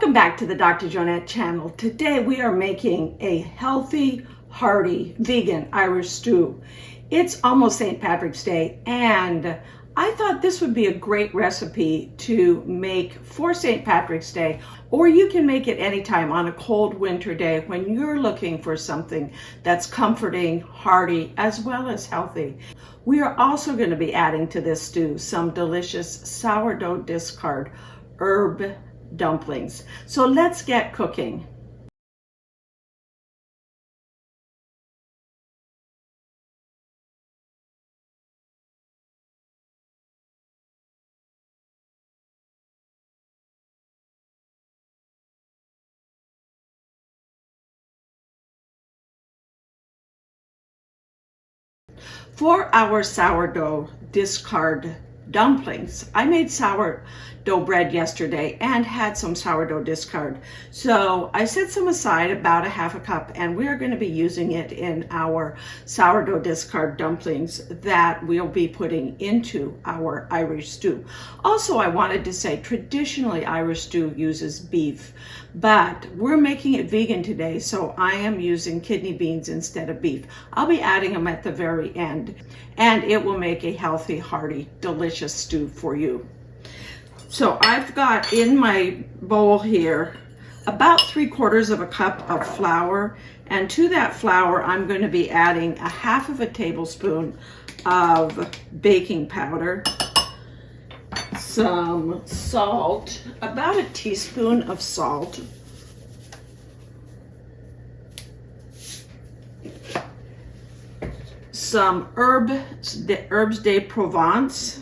Welcome back to the Dr. Jonette channel. Today we are making a healthy, hearty, vegan Irish stew. It's almost St. Patrick's Day, and I thought this would be a great recipe to make for St. Patrick's Day, or you can make it anytime on a cold winter day when you're looking for something that's comforting, hearty, as well as healthy. We are also going to be adding to this stew some delicious sourdough discard herb dumplings. So let's get cooking. For our sourdough discard dumplings, I made sourdough bread yesterday and had some sourdough discard. So I set some aside, about a half a cup, and we're going to be using it in our sourdough discard dumplings that we'll be putting into our Irish stew. Also, I wanted to say traditionally Irish stew uses beef, but we're making it vegan today, so I am using kidney beans instead of beef. I'll be adding them at the very end, and it will make a healthy, hearty, delicious stew for you. So I've got in my bowl here about 3/4 of a cup of flour, and to that flour I'm going to be adding a half of a tablespoon of baking powder, some salt, about a teaspoon of salt, some herbs de Provence,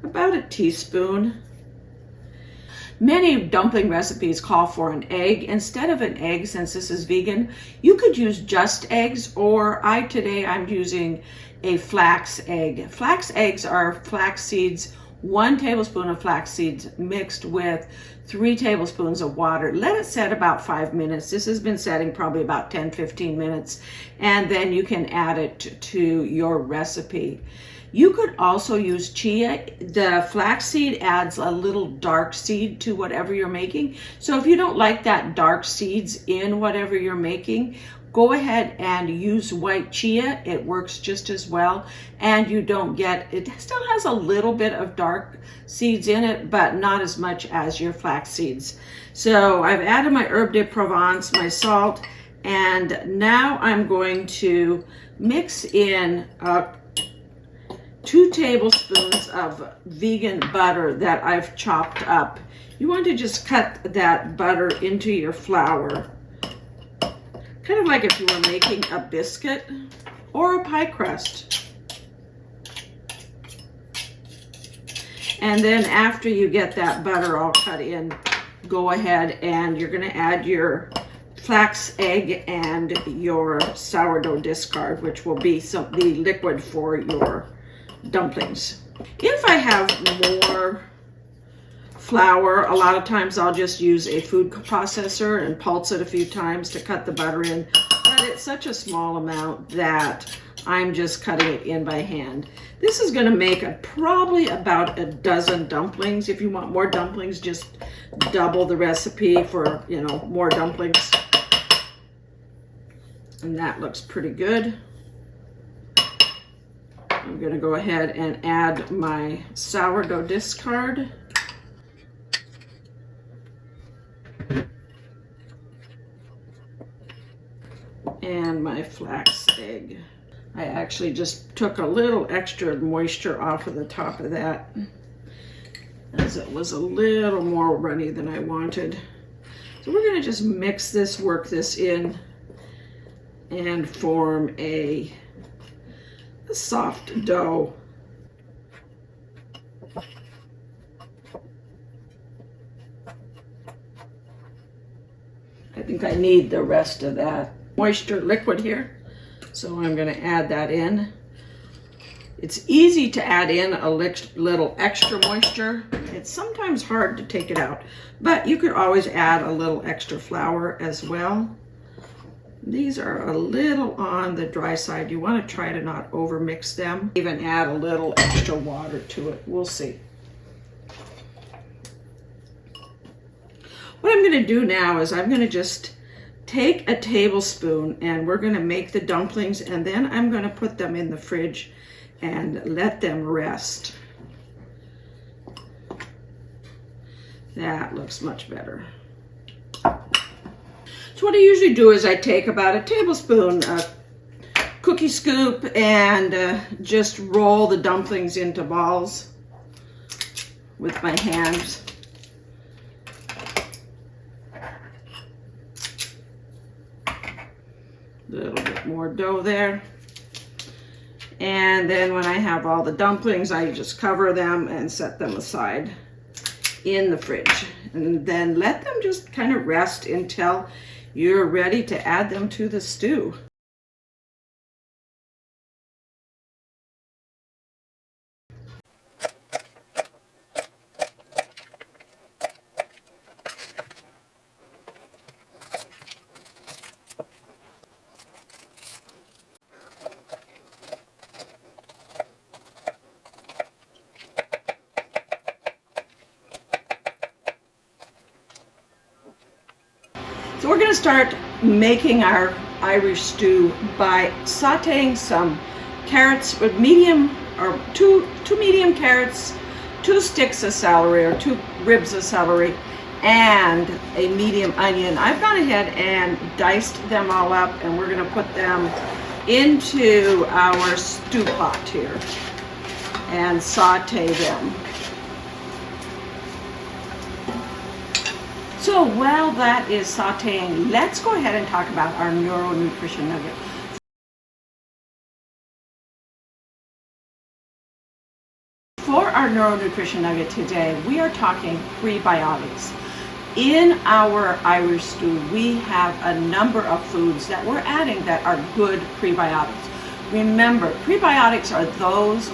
about a teaspoon. Many dumpling recipes call for an egg. Instead of an egg, since this is vegan, you could use just eggs, or I'm using a flax egg. Flax eggs are flax seeds, 1 tablespoon of flax seeds mixed with 3 tablespoons of water. Let it set about 5 minutes. This has been setting probably about 10-15 minutes, and then you can add it to your recipe. You could also use chia. The flaxseed adds a little dark seed to whatever you're making. So if you don't like that dark seeds in whatever you're making, go ahead and use white chia. It works just as well, and you don't get, it still has a little bit of dark seeds in it, but not as much as your flax seeds. So I've added my herb de Provence, my salt, and now I'm going to mix in 2 tablespoons of vegan butter that I've chopped up. You want to just cut that butter into your flour, kind of like if you were making a biscuit or a pie crust. And then after you get that butter all cut in, go ahead and you're going to add your flax egg and your sourdough discard, which will be the liquid for your dumplings. If I have more flour, a lot of times I'll just use a food processor and pulse it a few times to cut the butter in, but it's such a small amount that I'm just cutting it in by hand. This is going to make probably about a dozen dumplings. If you want more dumplings, just double the recipe for, more dumplings. And that looks pretty good. I'm going to go ahead and add my sourdough discard. And my flax egg. I actually just took a little extra moisture off of the top of that, as it was a little more runny than I wanted. So we're going to just mix this, work this in, and form a soft dough. I think I need the rest of that moisture liquid here, so I'm going to add that in. It's easy to add in a little extra moisture. It's sometimes hard to take it out, but you could always add a little extra flour as well. These are a little on the dry side. You want to try to not over mix them. Even add a little extra water to it. We'll see. What I'm going to do now is I'm going to just take a tablespoon and we're going to make the dumplings, and then I'm going to put them in the fridge and let them rest. That looks much better. So what I usually do is I take about a tablespoon cookie scoop and just roll the dumplings into balls with my hands. A little bit more dough there. And then when I have all the dumplings, I just cover them and set them aside in the fridge. And then let them just kind of rest until you're ready to add them to the stew. So we're going to start making our Irish stew by sauteing some carrots with two medium carrots, 2 sticks of celery or 2 ribs of celery, and a medium onion. I've gone ahead and diced them all up, and we're going to put them into our stew pot here and saute them. So while that is sauteing, let's go ahead and talk about our neuronutrition nugget. For our neuronutrition nugget today, we are talking prebiotics. In our Irish stew, we have a number of foods that we're adding that are good prebiotics. Remember, prebiotics are those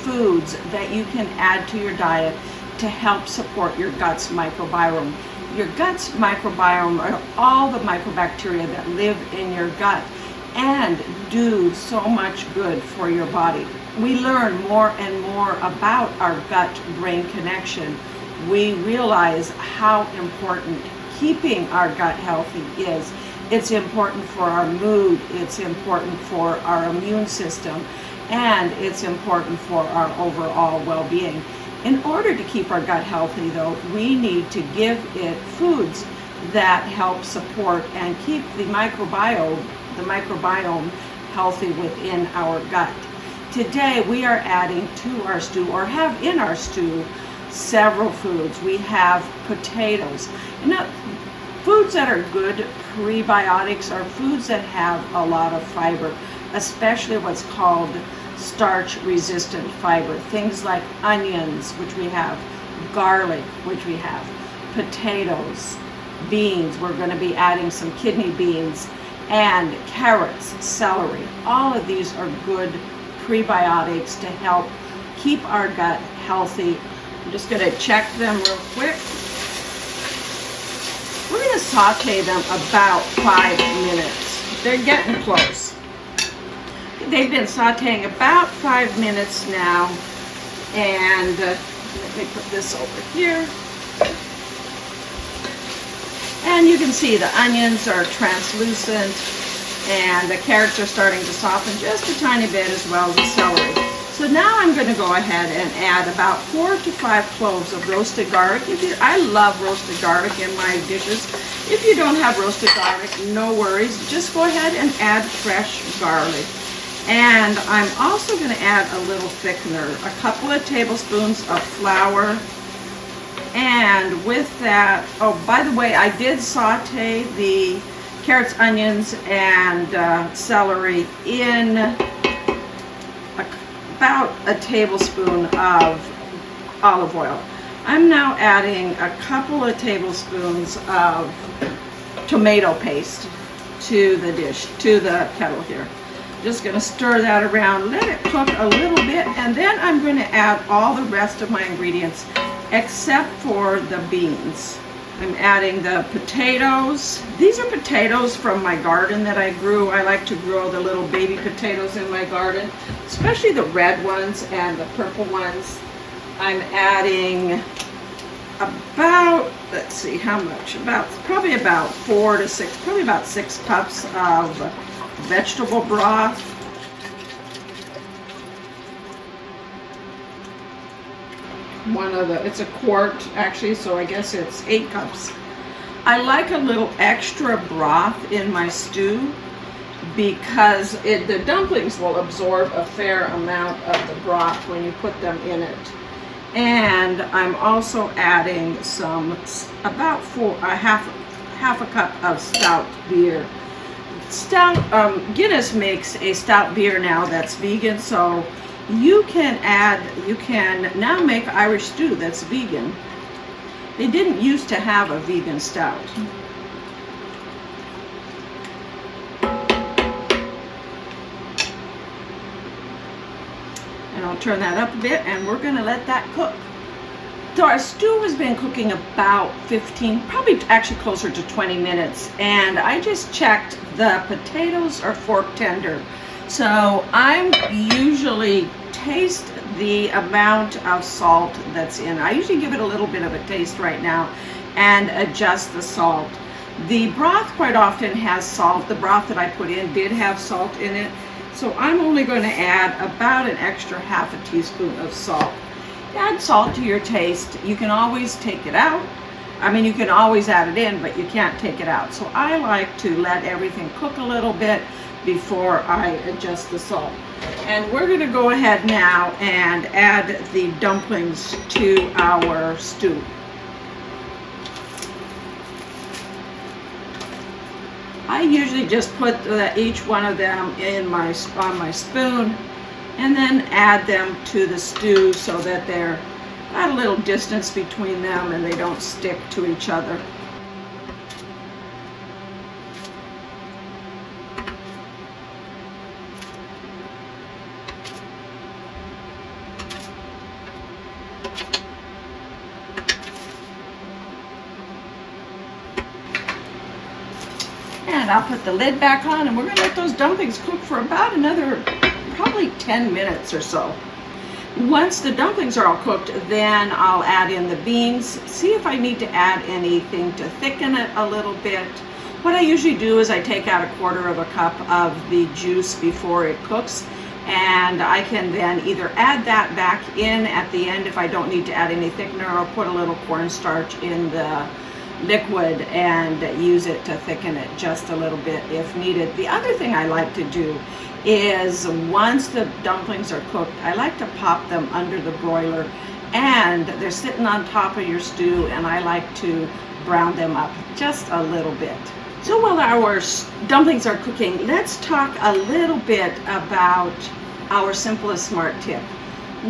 foods that you can add to your diet to help support your gut's microbiome. Your gut's microbiome are all the microbacteria that live in your gut and do so much good for your body. We learn more and more about our gut-brain connection. We realize how important keeping our gut healthy is. It's important for our mood, it's important for our immune system, and it's important for our overall well-being. In order to keep our gut healthy, though, we need to give it foods that help support and keep the microbiome healthy within our gut. Today, we are adding to our stew, or have in our stew, several foods. We have potatoes. Now, foods that are good prebiotics are foods that have a lot of fiber, especially what's called starch-resistant fiber. Things like onions, which we have, garlic, which we have, potatoes, beans. We're going to be adding some kidney beans, and carrots, celery. All of these are good prebiotics to help keep our gut healthy. I'm just going to check them real quick. We're going to saute them about 5 minutes. They're getting close. They've been sauteing about 5 minutes now, and let me put this over here. And you can see the onions are translucent, and the carrots are starting to soften just a tiny bit, as well as the celery. So now I'm going to go ahead and add about 4 to 5 cloves of roasted garlic. I love roasted garlic in my dishes. If you don't have roasted garlic, no worries. Just go ahead and add fresh garlic. And I'm also going to add a little thickener, a couple of tablespoons of flour. And with that, oh, by the way, I did saute the carrots, onions, and celery in about a tablespoon of olive oil. I'm now adding a couple of tablespoons of tomato paste to the dish, to the kettle here. Just going to stir that around, let it cook a little bit, and then I'm going to add all the rest of my ingredients except for the beans. I'm adding the potatoes. These are potatoes from my garden that I grew. I like to grow the little baby potatoes in my garden, especially the red ones and the purple ones. I'm adding about, let's see how much, probably about 4 to 6, probably about 6 cups of vegetable broth. It's a quart actually, so I guess it's 8 cups. I like a little extra broth in my stew because the dumplings will absorb a fair amount of the broth when you put them in it. And I'm also adding about half a cup of stout beer. Guinness makes a stout beer now that's vegan, so you can now make Irish stew that's vegan. They didn't used to have a vegan stout. And I'll turn that up a bit and we're gonna let that cook. So our stew has been cooking about 15, probably actually closer to 20 minutes. And I just checked the potatoes are fork tender. So I usually taste the amount of salt that's in. I usually give it a little bit of a taste right now and adjust the salt. The broth quite often has salt. The broth that I put in did have salt in it. So I'm only going to add about an extra half a teaspoon of salt. Add salt to your taste. You can always take it out. I mean, you can always add it in, but you can't take it out. So I like to let everything cook a little bit before I adjust the salt. And we're going to go ahead now and add the dumplings to our stew. I usually just put each one of them on my spoon and then add them to the stew so that they're at a little distance between them and they don't stick to each other. And I'll put the lid back on and we're going to let those dumplings cook for about another probably 10 minutes or so. Once the dumplings are all cooked, then I'll add in the beans. See if I need to add anything to thicken it a little bit. What I usually do is I take out 1/4 of a cup of the juice before it cooks, and I can then either add that back in at the end if I don't need to add any thickener, or put a little cornstarch in the liquid and use it to thicken it just a little bit if needed. The other thing I like to do is once the dumplings are cooked, I like to pop them under the broiler and they're sitting on top of your stew, and I like to brown them up just a little bit. So while our dumplings are cooking, let's talk a little bit about our simplest smart tip.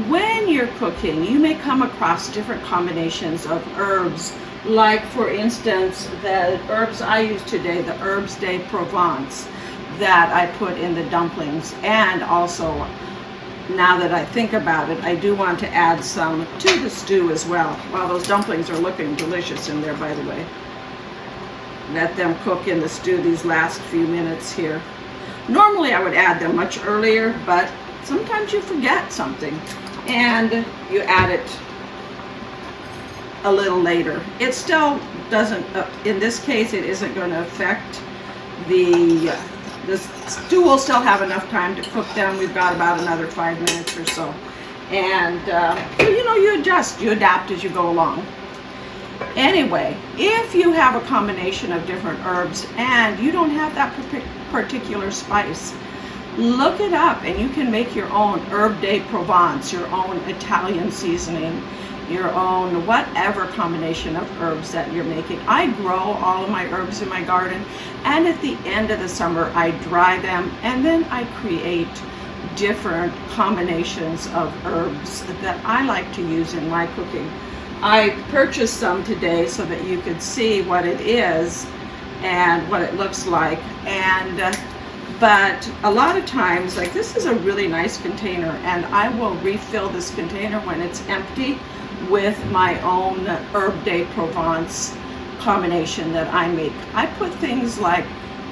When you're cooking, you may come across different combinations of herbs, like for instance the herbs I use today, the herbs de Provence that I put in the dumplings. And also, now that I think about it, I do want to add some to the stew as well. While those dumplings are looking delicious in there, by the way. Let them cook in the stew these last few minutes here. Normally I would add them much earlier, but sometimes you forget something and you add it a little later. It still doesn't, in this case, it isn't going to affect the stew will still have enough time to cook them. We've got about another 5 minutes or so. And, you adjust, you adapt as you go along. Anyway, if you have a combination of different herbs and you don't have that particular spice, look it up and you can make your own herb de Provence, your own Italian seasoning, your own whatever combination of herbs that you're making. I grow all of my herbs in my garden, and at the end of the summer I dry them, and then I create different combinations of herbs that I like to use in my cooking. I purchased some today so that you could see what it is and what it looks like. But a lot of times, like, this is a really nice container, and I will refill this container when it's empty with my own herb de Provence combination that I make. I put things like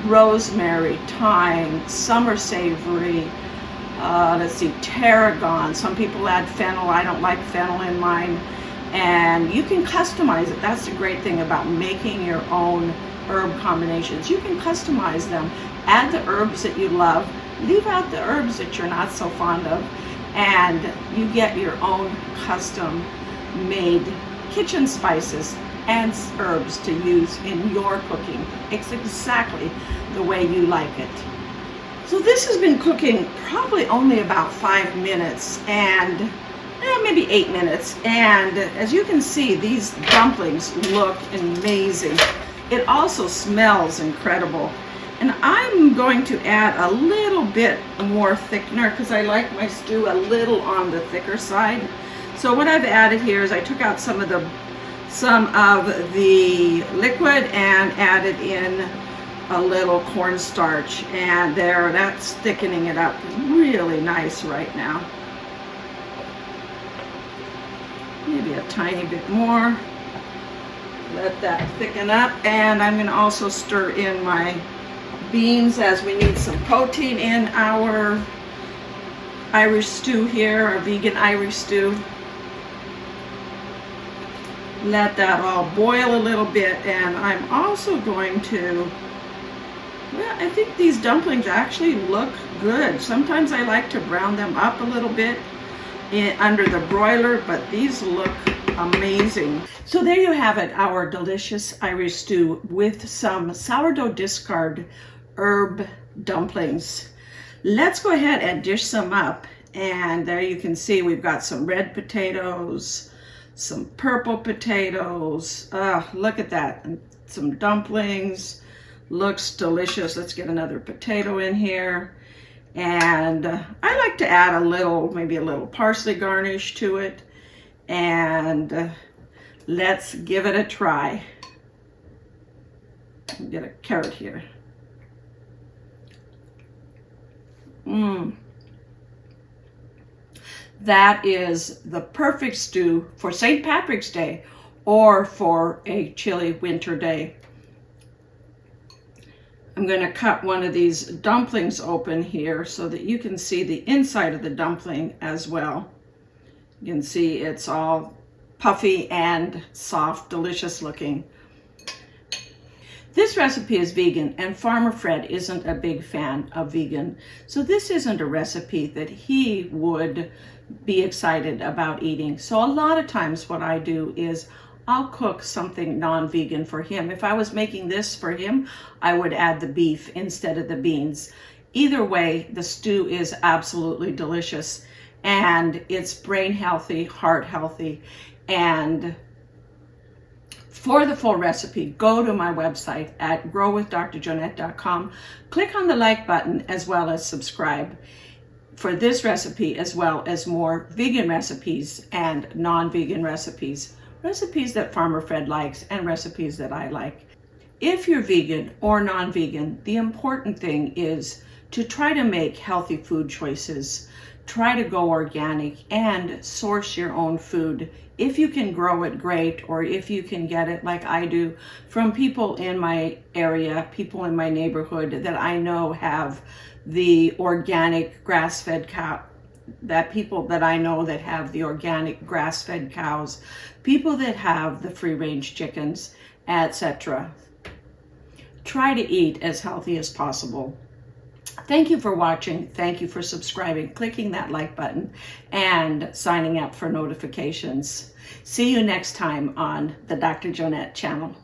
rosemary, thyme, summer savory, tarragon. Some people add fennel. I don't like fennel in mine. And you can customize it. That's the great thing about making your own herb combinations. You can customize them. Add the herbs that you love. Leave out the herbs that you're not so fond of. And you get your own custom made kitchen spices and herbs to use in your cooking. It's exactly the way you like it. So this has been cooking probably only about 5 minutes and maybe 8 minutes. And as you can see, these dumplings look amazing. It also smells incredible. And I'm going to add a little bit more thickener because I like my stew a little on the thicker side. So what I've added here is I took out some of the liquid and added in a little cornstarch, and that's thickening it up really nice right now. Maybe a tiny bit more. Let that thicken up, and I'm going to also stir in my beans as we need some protein in our Irish stew here, our vegan Irish stew. Let that all boil a little bit, and I'm also going to, well, I think these dumplings actually look good. Sometimes I like to brown them up a little bit under the broiler, but these look amazing. So there you have it, our delicious Irish stew with some sourdough discard herb dumplings. Let's go ahead and dish some up. And there you can see we've got some red potatoes, some purple potatoes. Look at that. And some dumplings. Looks delicious. Let's get another potato in here. And I like to add maybe a little parsley garnish to it. And let's give it a try. Get a carrot here. That is the perfect stew for St. Patrick's Day or for a chilly winter day. I'm going to cut one of these dumplings open here so that you can see the inside of the dumpling as well. You can see it's all puffy and soft, delicious looking. This recipe is vegan, and Farmer Fred isn't a big fan of vegan. So this isn't a recipe that he would be excited about eating. So a lot of times what I do is I'll cook something non-vegan for him. If I was making this for him, I would add the beef instead of the beans. Either way, the stew is absolutely delicious, and it's brain healthy, heart healthy. And for the full recipe, go to my website at growwithdrjonette.com. Click on the like button as well as subscribe for this recipe, as well as more vegan recipes and non-vegan recipes. Recipes that Farmer Fred likes and recipes that I like. If you're vegan or non-vegan, the important thing is to try to make healthy food choices. Try to go organic and source your own food. If you can grow it, great, or if you can get it like I do from people in my area, people in my neighborhood that I know have the organic grass-fed cow, that people that I know that have the organic grass-fed cows, people that have the free-range chickens, etc. Try to eat as healthy as possible. Thank you for watching. Thank you for subscribing, clicking that like button, and signing up for notifications. See you next time on the Dr. Jonette channel.